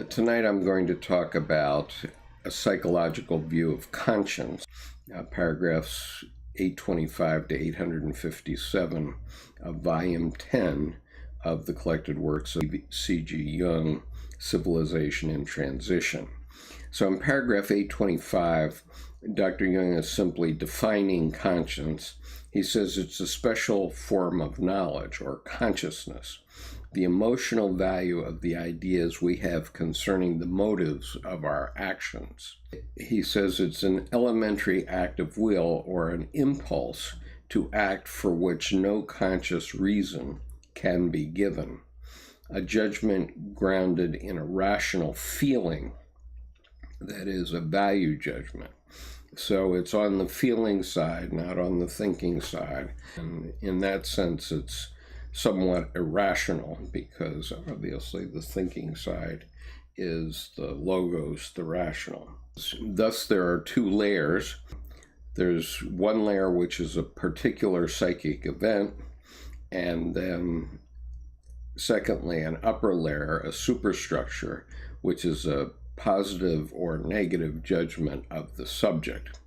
Tonight I'm going to talk about a psychological view of conscience, paragraphs 825 to 857 of volume 10 of the collected works of C.G. Jung, Civilization in Transition. So in paragraph 825, Dr. Jung is simply defining conscience. He says it's a special form of knowledge or consciousness, the emotional value of the ideas we have concerning the motives of our actions. He says it's an elementary act of will or an impulse to act for which no conscious reason can be given, a judgment grounded in a rational feeling, that is, a value judgment. So it's on the feeling side, not on the thinking side. And in that sense, it's somewhat irrational because obviously the thinking side is the logos, the rational. Thus, there are two layers. There's one layer which is a particular psychic event, and then secondly, an upper layer, a superstructure, which is a positive or negative judgment of the subject.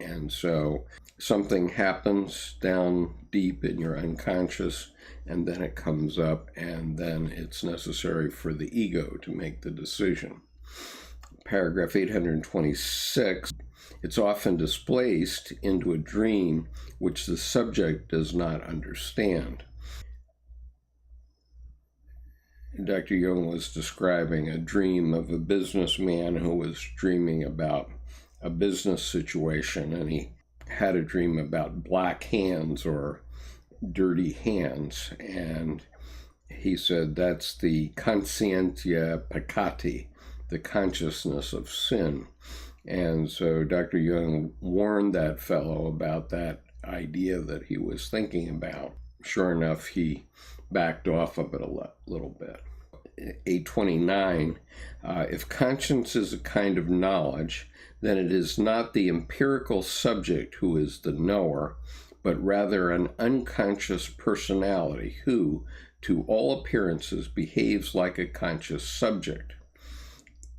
And so something happens down deep in your unconscious, and then it comes up, and then it's necessary for the ego to make the decision. Paragraph 826, it's often displaced into a dream which the subject does not understand. Dr. Jung was describing a dream of a businessman who was dreaming about a business situation, and he had a dream about black hands or dirty hands, and he said that's the conscientia peccati, the consciousness of sin. And so Dr. Jung warned that fellow about that idea that he was thinking about. Sure enough, he backed off of it a little bit. 829, if conscience is a kind of knowledge, then it is not the empirical subject who is the knower, but rather an unconscious personality who, to all appearances, behaves like a conscious subject.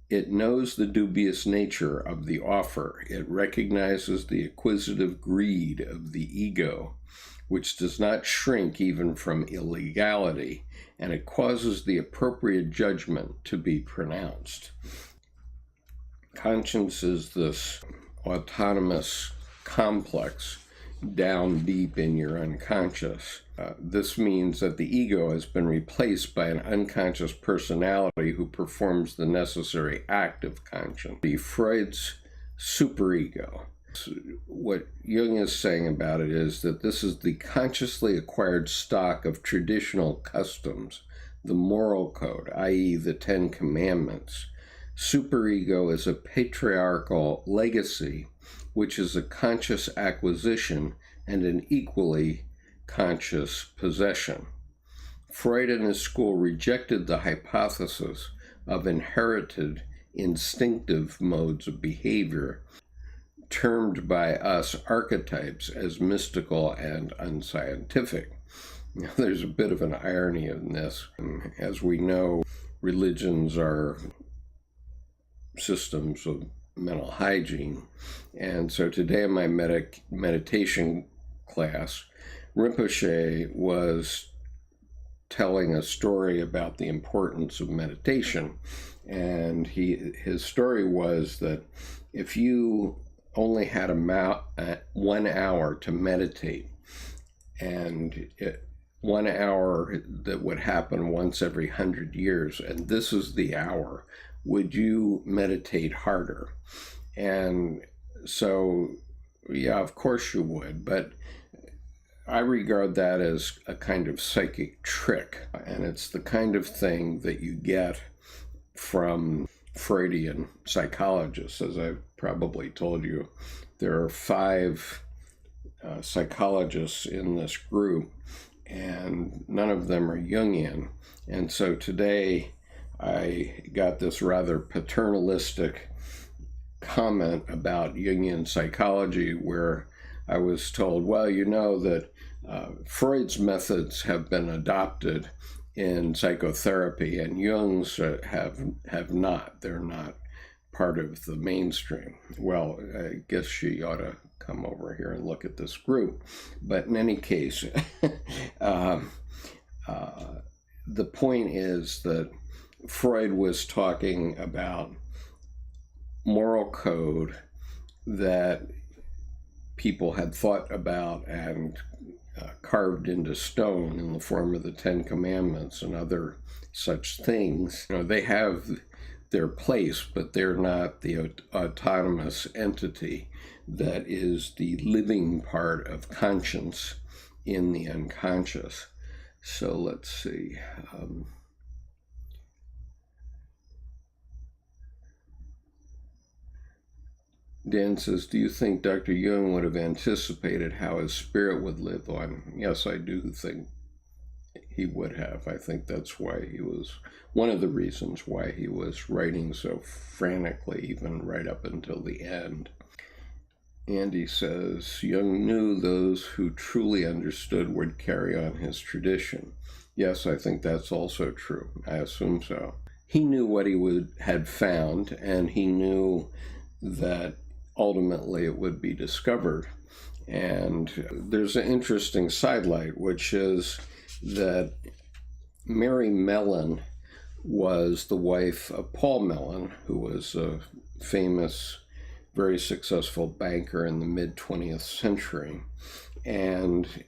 It knows the dubious nature of the offer. It recognizes the acquisitive greed of the ego, which does not shrink even from illegality, and it causes the appropriate judgment to be pronounced. Conscience is this autonomous complex down deep in your unconscious. This means that the ego has been replaced by an unconscious personality who performs the necessary act of conscience. Freud's superego. What Jung is saying about it is that this is the consciously acquired stock of traditional customs, the moral code, i.e. the Ten Commandments. Superego is a patriarchal legacy, which is a conscious acquisition and an equally conscious possession. Freud and his school rejected the hypothesis of inherited instinctive modes of behavior, termed by us archetypes, as mystical and unscientific. Now, there's a bit of an irony in this. As we know, religions are systems of mental hygiene. And so today in my meditation class, Rinpoche was telling a story about the importance of meditation. And his story was that if you only had 1 hour to meditate, and 1 hour that would happen once every 100 years, and this is the hour, would you meditate harder? And so, yeah, of course you would, but I regard that as a kind of psychic trick, and it's the kind of thing that you get from Freudian psychologists. As I've probably told you, there are 5 psychologists in this group, and none of them are Jungian. And so today I got this rather paternalistic comment about Jungian psychology where I was told, well, you know that Freud's methods have been adopted in psychotherapy, and Jung's have not. They're not part of the mainstream. Well, I guess she ought to come over here and look at this group. But in any case, the point is that Freud was talking about moral code that people had thought about and carved into stone in the form of the Ten Commandments and other such things. They have their place, but they're not the autonomous entity that is the living part of conscience in the unconscious. So let's see. Dan says, do you think Dr. Jung would have anticipated how his spirit would live on? Yes, I do think he would have. I think that's why he was, one of the reasons why he was writing so frantically, even right up until the end. Andy says, Jung knew those who truly understood would carry on his tradition. Yes, I think that's also true. I assume so. He knew what he had found, and he knew that ultimately it would be discovered. And there's an interesting sidelight, which is that Mary Mellon was the wife of Paul Mellon, who was a famous, very successful banker in the mid-20th century. And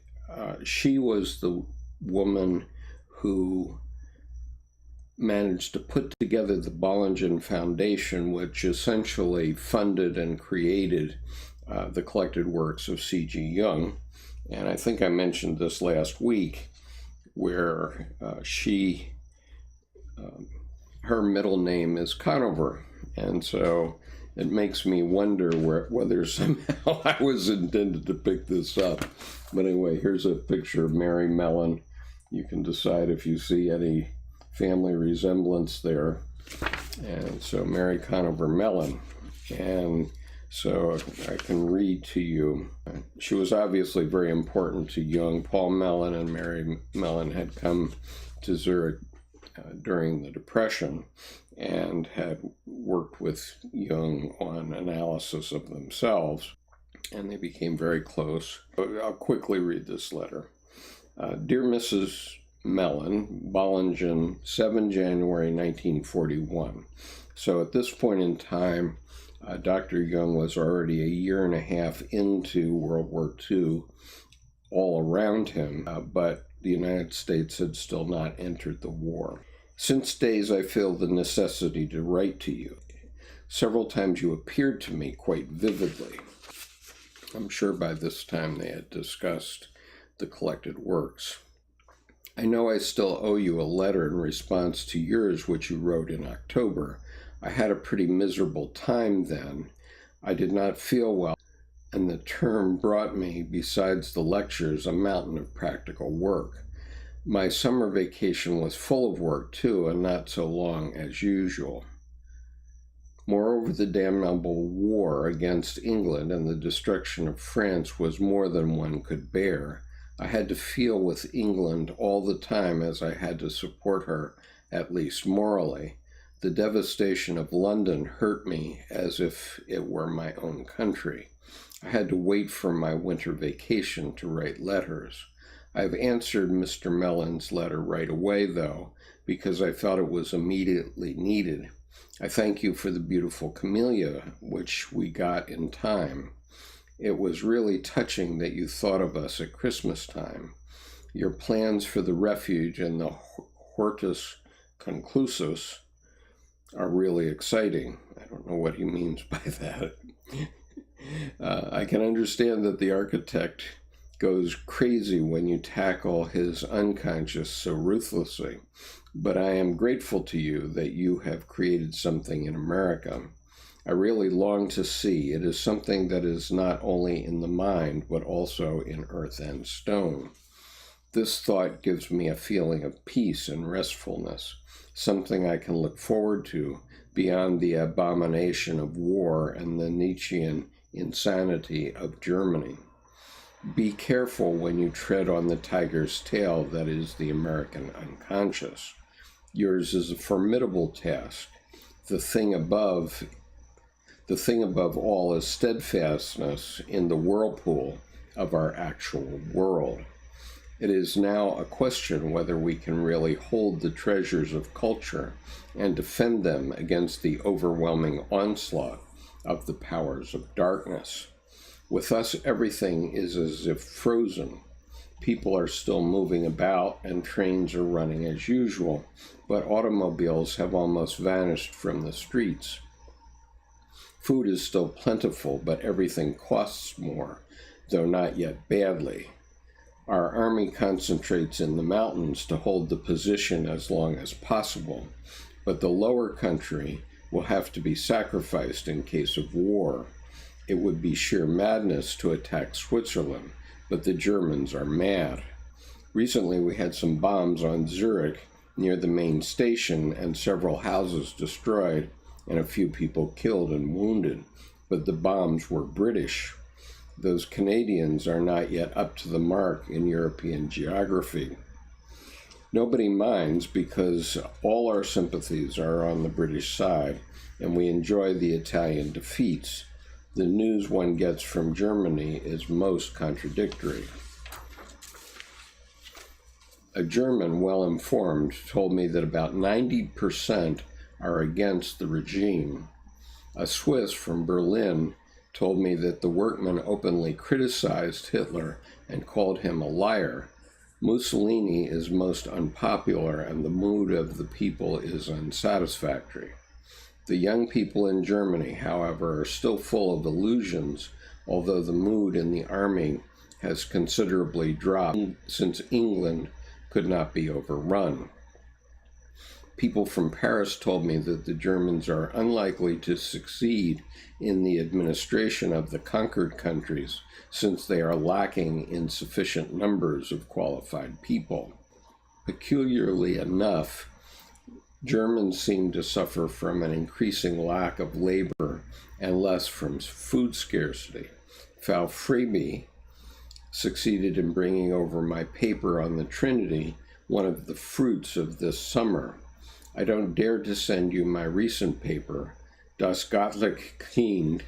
she was the woman who managed to put together the Bollingen Foundation, which essentially funded and created the collected works of C.G. Jung. And I think I mentioned this last week, where her middle name is Conover. And so it makes me wonder whether somehow I was intended to pick this up. But anyway, here's a picture of Mary Mellon. You can decide if you see any family resemblance there. And so Mary Conover Mellon. And so I can read to you. She was obviously very important to Jung. Paul Mellon and Mary Mellon had come to Zurich during the Depression and had worked with Jung on analysis of themselves, and they became very close. I'll quickly read this letter. Dear Mrs. Mellon, Bollingen, 7 January 1941. So at this point in time, Dr. Jung was already a year and a half into World War II all around him, but the United States had still not entered the war. Since days I feel the necessity to write to you. Several times you appeared to me quite vividly. I'm sure by this time they had discussed the collected works. I know I still owe you a letter in response to yours, which you wrote in October. I had a pretty miserable time then. I did not feel well, and the term brought me, besides the lectures, a mountain of practical work. My summer vacation was full of work, too, and not so long as usual. Moreover, the damnable war against England and the destruction of France was more than one could bear. I had to feel with England all the time, as I had to support her, at least morally. The devastation of London hurt me as if it were my own country. I had to wait for my winter vacation to write letters. I have answered Mr. Mellon's letter right away, though, because I felt it was immediately needed. I thank you for the beautiful camellia, which we got in time. It was really touching that you thought of us at Christmas time. Your plans for the refuge and the hortus conclusus are really exciting. I don't know what he means by that. I can understand that the architect goes crazy when you tackle his unconscious so ruthlessly, but I am grateful to you that you have created something in America. I really long to see. It is something that is not only in the mind, but also in earth and stone. This thought gives me a feeling of peace and restfulness, something I can look forward to beyond the abomination of war and the Nietzschean insanity of Germany. Be careful when you tread on the tiger's tail that is the American unconscious. Yours is a formidable task. The thing above all is steadfastness in the whirlpool of our actual world. It is now a question whether we can really hold the treasures of culture and defend them against the overwhelming onslaught of the powers of darkness. With us, everything is as if frozen. People are still moving about and trains are running as usual, but automobiles have almost vanished from the streets. Food is still plentiful, but everything costs more, though not yet badly. Our army concentrates in the mountains to hold the position as long as possible, but the lower country will have to be sacrificed in case of war. It would be sheer madness to attack Switzerland, but the Germans are mad. Recently we had some bombs on Zurich near the main station and several houses destroyed and a few people killed and wounded, but the bombs were British. Those Canadians are not yet up to the mark in European geography. Nobody minds because all our sympathies are on the British side, and we enjoy the Italian defeats. The news one gets from Germany is most contradictory. A German, well-informed, told me that about 90% are against the regime. A Swiss from Berlin told me that the workmen openly criticized Hitler and called him a liar. Mussolini is most unpopular and the mood of the people is unsatisfactory. The young people in Germany, however, are still full of illusions, although the mood in the army has considerably dropped since England could not be overrun. People from Paris told me that the Germans are unlikely to succeed in the administration of the conquered countries since they are lacking in sufficient numbers of qualified people. Peculiarly enough, Germans seem to suffer from an increasing lack of labor and less from food scarcity. Frau Freeby succeeded in bringing over my paper on the Trinity, one of the fruits of this summer. I don't dare to send you my recent paper, Das Göttliche Kind.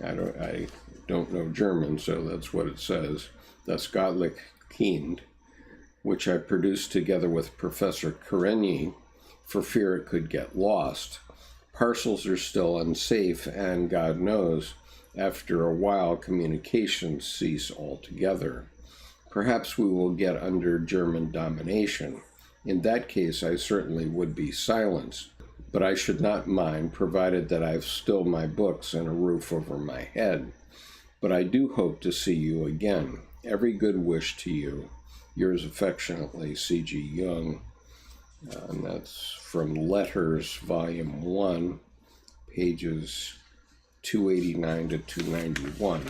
I don't know German, so that's what it says. Das Göttliche Kind, which I produced together with Professor Karenyi for fear it could get lost. Parcels are still unsafe, and God knows, after a while, communications cease altogether. Perhaps we will get under German domination. In that case, I certainly would be silenced, but I should not mind, provided that I've still my books and a roof over my head. But I do hope to see you again. Every good wish to you. Yours affectionately, C.G. Jung. And that's from Letters, Volume 1, pages 289 to 291.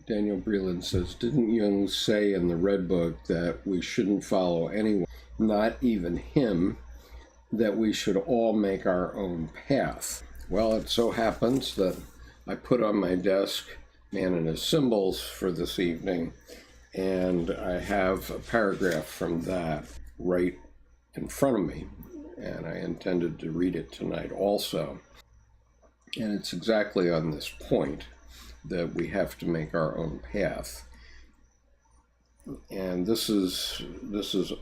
Daniel Breland says, didn't Jung say in the Red Book that we shouldn't follow anyone, not even him, that we should all make our own path? Well, it so happens that I put on my desk Man and His Symbols for this evening, and I have a paragraph from that right in front of me, and I intended to read it tonight also. And it's exactly on this point that we have to make our own path. And this is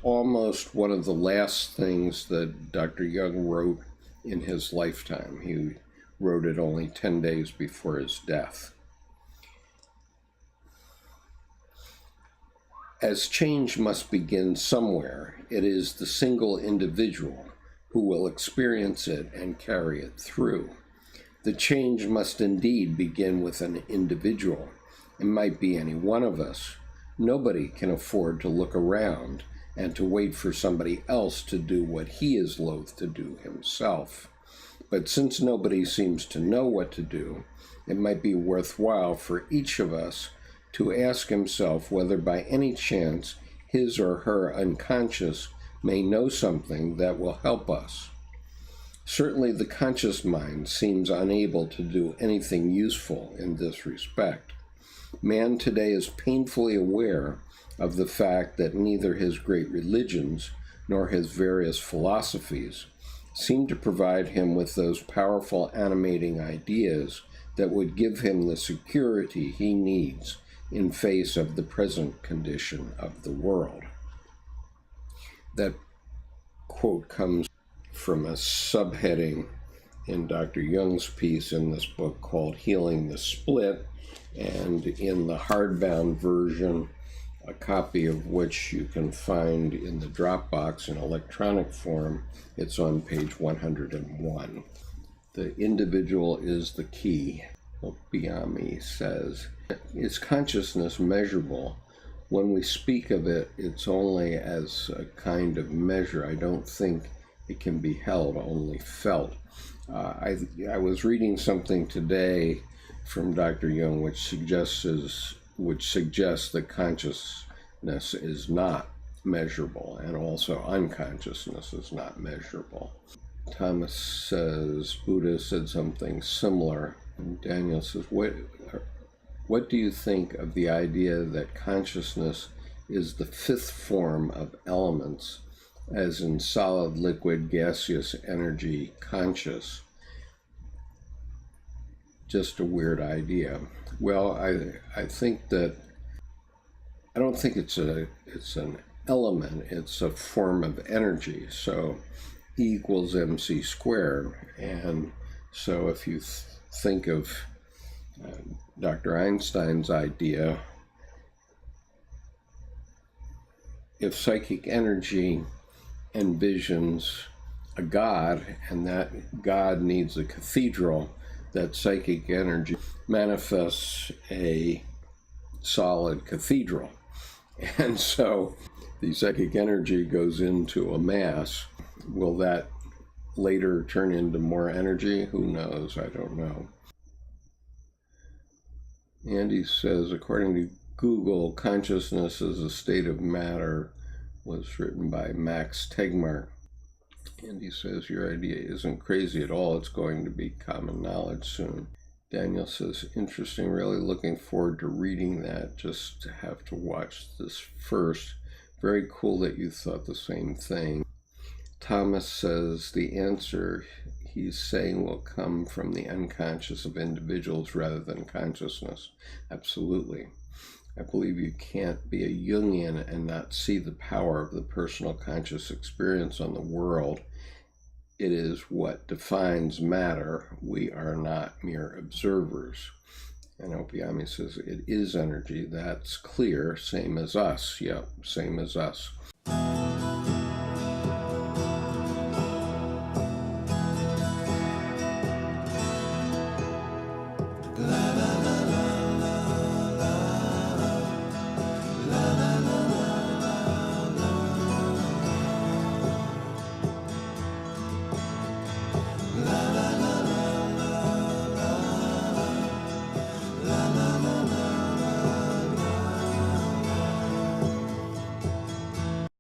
almost one of the last things that Dr. Jung wrote in his lifetime. He wrote it only 10 days before his death. As change must begin somewhere, it is the single individual who will experience it and carry it through. The change must indeed begin with an individual. It might be any one of us. Nobody can afford to look around and to wait for somebody else to do what he is loath to do himself. But since nobody seems to know what to do, it might be worthwhile for each of us to ask himself whether by any chance his or her unconscious may know something that will help us. Certainly the conscious mind seems unable to do anything useful in this respect. Man today is painfully aware of the fact that neither his great religions nor his various philosophies seem to provide him with those powerful animating ideas that would give him the security he needs in face of the present condition of the world. That quote comes from a subheading in Dr. Jung's piece in this book called Healing the Split, and in the hardbound version, a copy of which you can find in the Dropbox in electronic form, it's on page 101. The individual is the key. Biami says, is consciousness measurable? When we speak of it, it's only as a kind of measure. I don't think it can be held, only felt. I was reading something today from Dr. Jung which suggests that consciousness is not measurable, and also unconsciousness is not measurable. Thomas says Buddha said something similar. And Daniel says, what do you think of the idea that consciousness is the fifth form of elements, as in solid, liquid, gaseous, energy, conscious? Just a weird idea. Well, I think that I don't think it's an element, it's a form of energy. So E equals mc squared. And so if you think of Dr. Einstein's idea, if psychic energy envisions a God, and that God needs a cathedral, that psychic energy manifests a solid cathedral. And so the psychic energy goes into a mass. Will that later turn into more energy? Who knows? I don't know. Andy says, according to Google, Consciousness as a State of Matter was written by Max Tegmark. Andy says, your idea isn't crazy at all. It's going to be common knowledge soon. Daniel says, interesting, really looking forward to reading that. Just have to watch this first. Very cool that you thought the same thing. Thomas says, the answer he's saying will come from the unconscious of individuals rather than consciousness. Absolutely. I believe you can't be a Jungian and not see the power of the personal conscious experience on the world. It is what defines matter. We are not mere observers. And Opiami says, it is energy. That's clear. Same as us. Yep, same as us.